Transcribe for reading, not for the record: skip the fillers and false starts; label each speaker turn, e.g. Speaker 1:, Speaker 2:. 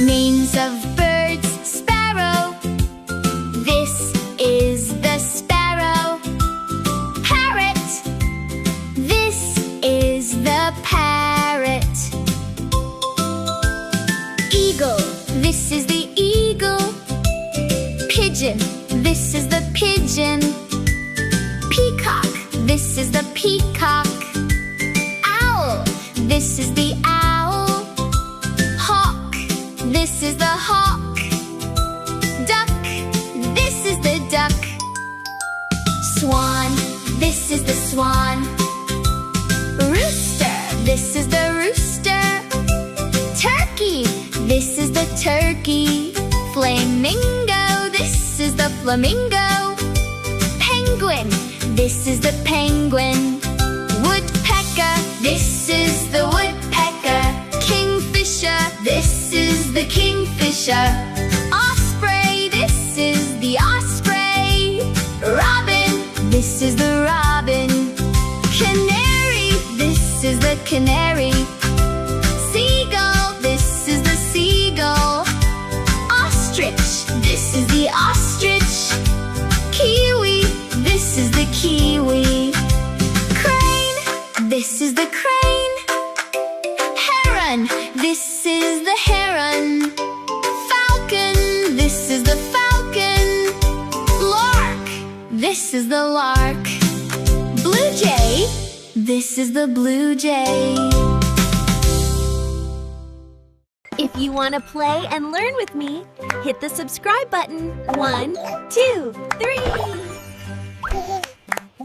Speaker 1: Names of birds: sparrow. This is the sparrow. Parrot. This is the parrot. Eagle. This is the eagle. Pigeon. This is the pigeon. Peacock. This is the peacock. Owl. This is the owl. Hawk. This is the hawk. Duck. This is the duck. Swan. This is the swan. Rooster. This is the rooster. Turkey. This is the turkey. Flamingo. This is the flamingo. Penguin. This is the penguin. Woodpecker. This is the woodpecker. Kingfisher. This is the kingfisher. Osprey. This is the osprey. Robin. This is the robin. Canary. This is the canary. Seagull. This is the seagull. Ostrich. This is the ostrich. Kiwi. This is the kiwi. Crane. This is the crane. Heron. This is the heron. Falcon. This is the falcon. Lark. This is the lark. Blue jay. This is the blue jay.
Speaker 2: If you want to play and learn with me, hit the subscribe button. 1, 2, 3.